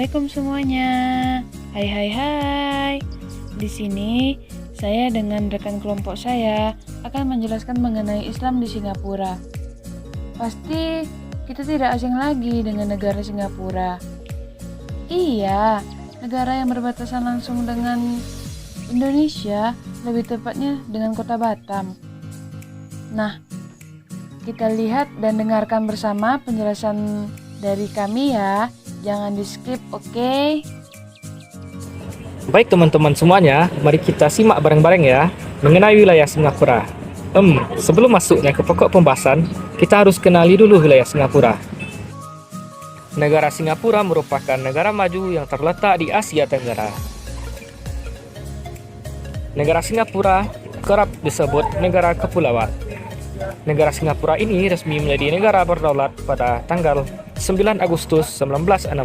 Assalamualaikum semuanya. Hai hai hai. Di sini saya dengan rekan kelompok saya akan menjelaskan mengenai Islam di Singapura. Pasti kita tidak asing lagi dengan negara Singapura. Iya, negara yang berbatasan langsung dengan Indonesia, lebih tepatnya dengan kota Batam. Nah, kita lihat dan dengarkan bersama penjelasan dari kami ya. Jangan di skip, oke? Baik teman-teman semuanya, mari kita simak bareng-bareng ya mengenai wilayah Singapura. Sebelum masuknya ke pokok pembahasan, kita harus kenali dulu wilayah Singapura. Negara Singapura merupakan negara maju yang terletak di Asia Tenggara. Negara Singapura kerap disebut negara kepulauan. Negara Singapura ini resmi menjadi negara berdaulat pada tanggal 9 Agustus 1965.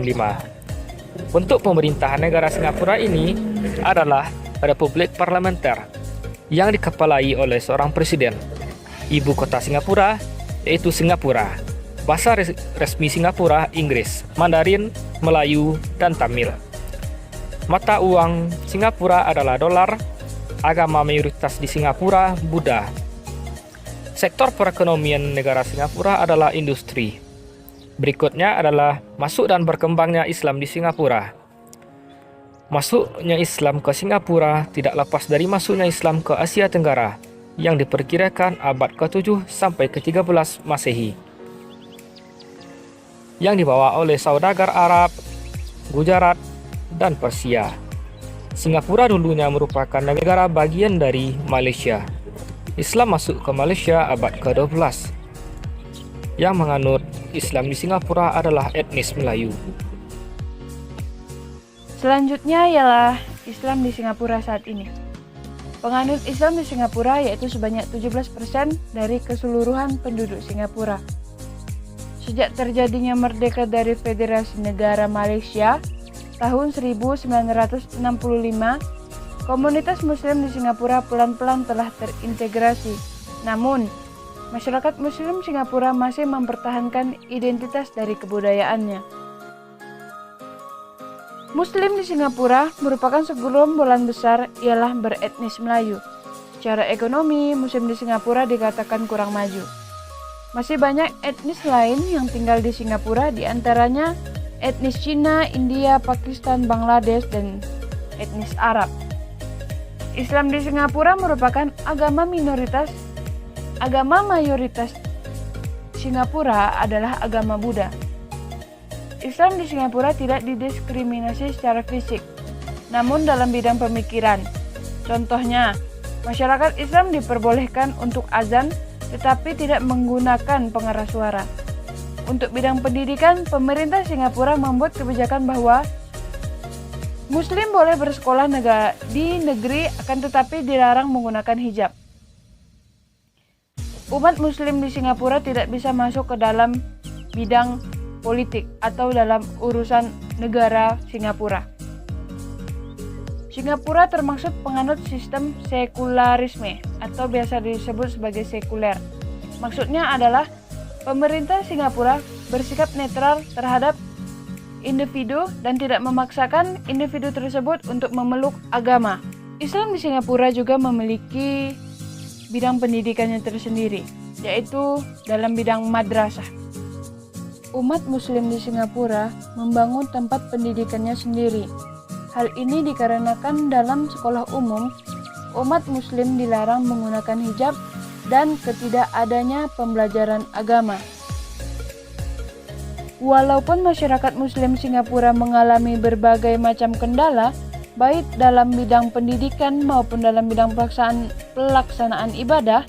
Bentuk pemerintahan negara Singapura ini adalah Republik Parlementer yang dikepalai oleh seorang presiden. Ibu kota Singapura yaitu Singapura. Bahasa resmi Singapura Inggris, Mandarin, Melayu, dan Tamil. Mata uang Singapura adalah dolar. Agama mayoritas di Singapura Buddha. Sektor perekonomian negara Singapura adalah industri. Berikutnya adalah masuk dan berkembangnya Islam di Singapura. Masuknya Islam ke Singapura tidak lepas dari masuknya Islam ke Asia Tenggara yang diperkirakan abad ke-7 sampai ke-13 Masehi. Yang dibawa oleh saudagar Arab, Gujarat, dan Persia. Singapura dulunya merupakan negara bagian dari Malaysia. Islam masuk ke Malaysia abad ke-12. Yang menganut Islam di Singapura adalah etnis Melayu. Selanjutnya ialah Islam di Singapura saat ini. Penganut Islam di Singapura yaitu sebanyak 17% dari keseluruhan penduduk Singapura. Sejak terjadinya merdeka dari Federasi Negara Malaysia tahun 1965, komunitas Muslim di Singapura pelan-pelan telah terintegrasi. Namun, masyarakat Muslim Singapura masih mempertahankan identitas dari kebudayaannya. Muslim di Singapura merupakan segerombolan besar ialah beretnis Melayu. Secara ekonomi, Muslim di Singapura dikatakan kurang maju. Masih banyak etnis lain yang tinggal di Singapura, diantaranya etnis Cina, India, Pakistan, Bangladesh, dan etnis Arab. Islam di Singapura merupakan agama minoritas. Agama mayoritas Singapura adalah agama Buddha. Islam di Singapura tidak didiskriminasi secara fisik, namun dalam bidang pemikiran. Contohnya, masyarakat Islam diperbolehkan untuk azan tetapi tidak menggunakan pengeras suara. Untuk bidang pendidikan, pemerintah Singapura membuat kebijakan bahwa Muslim boleh bersekolah di negeri akan tetapi dilarang menggunakan hijab. Umat Muslim di Singapura tidak bisa masuk ke dalam bidang politik atau dalam urusan negara Singapura. Singapura termasuk penganut sistem sekularisme atau biasa disebut sebagai sekuler. Maksudnya adalah pemerintah Singapura bersikap netral terhadap individu dan tidak memaksakan individu tersebut untuk memeluk agama. Islam di Singapura juga memiliki bidang pendidikannya tersendiri, yaitu dalam bidang madrasah. Umat Muslim di Singapura membangun tempat pendidikannya sendiri. Hal ini dikarenakan dalam sekolah umum, umat Muslim dilarang menggunakan hijab dan ketidakadanya pembelajaran agama. Walaupun masyarakat Muslim Singapura mengalami berbagai macam kendala, baik dalam bidang pendidikan maupun dalam bidang pelaksanaan ibadah,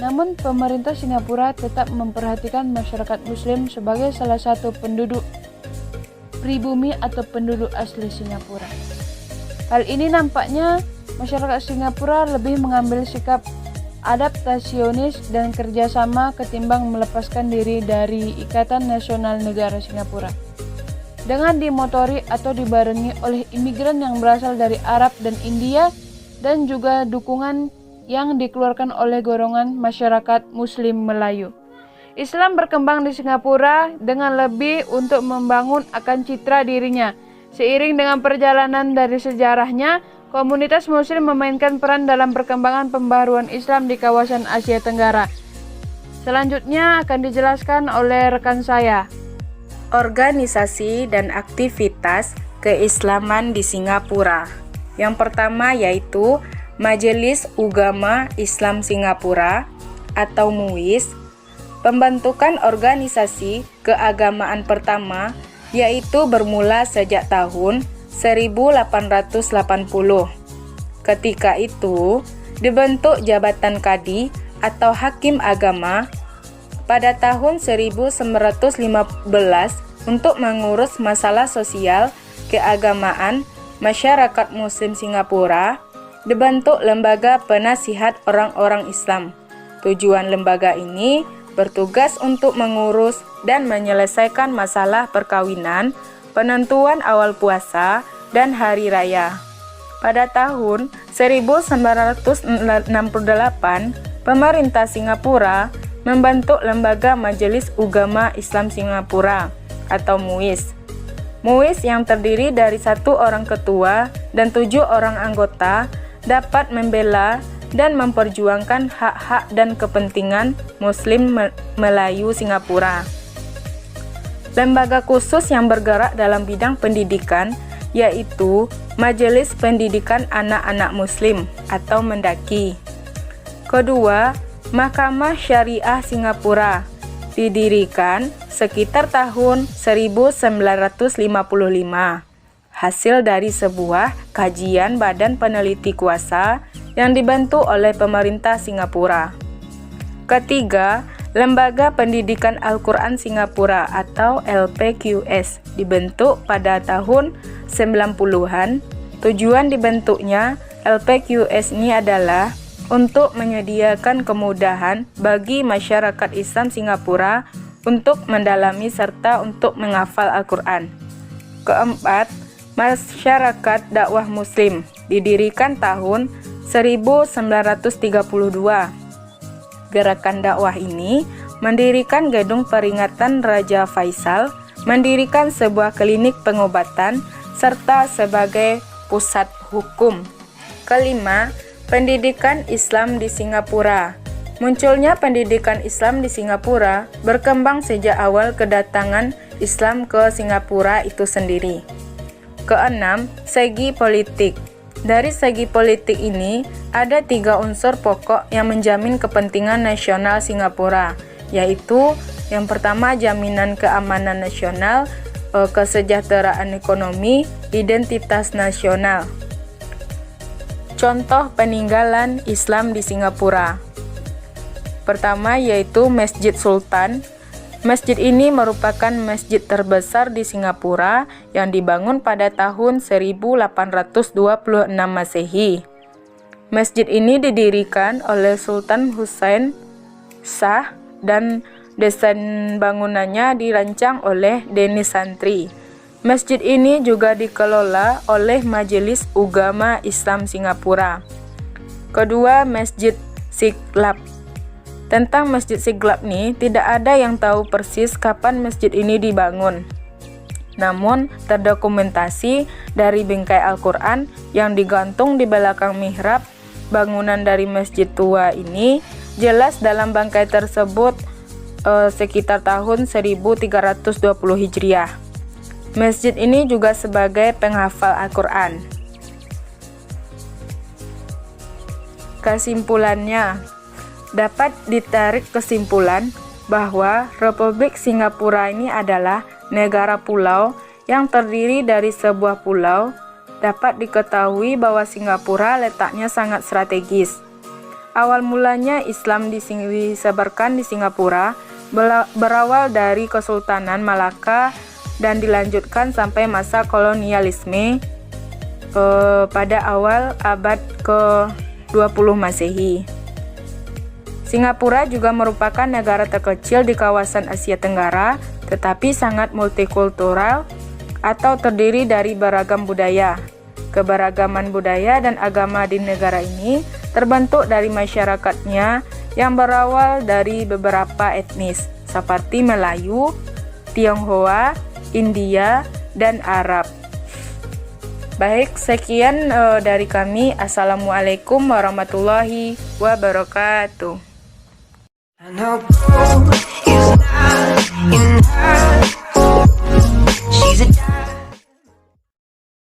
namun pemerintah Singapura tetap memperhatikan masyarakat Muslim sebagai salah satu penduduk pribumi atau penduduk asli Singapura. Hal ini nampaknya masyarakat Singapura lebih mengambil sikap adaptasionis dan kerjasama ketimbang melepaskan diri dari Ikatan Nasional Negara Singapura. Dengan dimotori atau dibarengi oleh imigran yang berasal dari Arab dan India dan juga dukungan yang dikeluarkan oleh golongan masyarakat Muslim Melayu. Islam berkembang di Singapura dengan lebih untuk membangun akan citra dirinya Seiring dengan perjalanan dari sejarahnya, komunitas Muslim memainkan peran dalam perkembangan pembaruan Islam di kawasan Asia Tenggara. Selanjutnya akan dijelaskan oleh rekan saya. Organisasi dan aktivitas keislaman di Singapura. Yang pertama yaitu Majelis Ugama Islam Singapura atau MUIS. Pembentukan organisasi keagamaan pertama yaitu bermula sejak tahun 1880. Ketika itu dibentuk Jabatan Kadi atau Hakim Agama pada tahun 1915 untuk mengurus masalah sosial keagamaan masyarakat Muslim Singapura. Dibentuk Lembaga Penasihat Orang-orang Islam. Tujuan lembaga ini bertugas untuk mengurus dan menyelesaikan masalah perkawinan, penentuan awal puasa, dan hari raya. Pada tahun 1968, pemerintah Singapura membentuk Lembaga Majelis Ugama Islam Singapura atau MUIS. MUIS yang terdiri dari 1 orang ketua dan 7 orang anggota dapat membela dan memperjuangkan hak-hak dan kepentingan Muslim Melayu Singapura. Lembaga khusus yang bergerak dalam bidang pendidikan yaitu Majelis Pendidikan Anak-anak Muslim atau Mendaki. Kedua, Mahkamah Syariah Singapura didirikan sekitar tahun 1955. Hasil dari sebuah kajian badan peneliti kuasa yang dibentuk oleh pemerintah Singapura. Ketiga, Lembaga Pendidikan Al-Quran Singapura atau LPQS dibentuk pada tahun 90-an. Tujuan dibentuknya LPQS ini adalah untuk menyediakan kemudahan bagi masyarakat Islam Singapura untuk mendalami serta untuk menghafal Al-Quran. Keempat, Masyarakat Dakwah Muslim didirikan tahun 1932. Gerakan dakwah ini mendirikan gedung peringatan Raja Faisal, mendirikan sebuah klinik pengobatan, serta sebagai pusat hukum. Kelima, pendidikan Islam di Singapura. Munculnya pendidikan Islam di Singapura berkembang sejak awal kedatangan Islam ke Singapura itu sendiri. Keenam, segi politik. Dari segi politik ini, ada 3 unsur pokok yang menjamin kepentingan nasional Singapura, yaitu yang pertama jaminan keamanan nasional, kesejahteraan ekonomi, identitas nasional. Contoh peninggalan Islam di Singapura. Pertama yaitu Masjid Sultan. Masjid ini merupakan masjid terbesar di Singapura yang dibangun pada tahun 1826 Masehi. Masjid ini didirikan oleh Sultan Hussein Shah dan desain bangunannya dirancang oleh Denis Santri. Masjid ini juga dikelola oleh Majelis Ugama Islam Singapura. Kedua, Masjid Siglap. Tentang Masjid Siglap ini, tidak ada yang tahu persis kapan masjid ini dibangun. Namun, terdokumentasi dari bingkai Al-Quran yang digantung di belakang mihrab bangunan dari masjid tua ini, jelas dalam bangkai tersebut sekitar tahun 1320 Hijriah. Masjid ini juga sebagai penghafal Al-Quran. Kesimpulannya, dapat ditarik kesimpulan bahwa Republik Singapura ini adalah negara pulau yang terdiri dari sebuah pulau. Dapat diketahui bahwa Singapura letaknya sangat strategis. Awal mulanya Islam disebarkan di Singapura berawal dari Kesultanan Malaka dan dilanjutkan sampai masa kolonialisme pada awal abad ke-20 Masehi. Singapura juga merupakan negara terkecil di kawasan Asia Tenggara, tetapi sangat multikultural atau terdiri dari beragam budaya. Keberagaman budaya dan agama di negara ini terbentuk dari masyarakatnya yang berawal dari beberapa etnis, seperti Melayu, Tionghoa, India, dan Arab. Baik, sekian dari kami. Assalamualaikum warahmatullahi wabarakatuh. I know gold is not enough.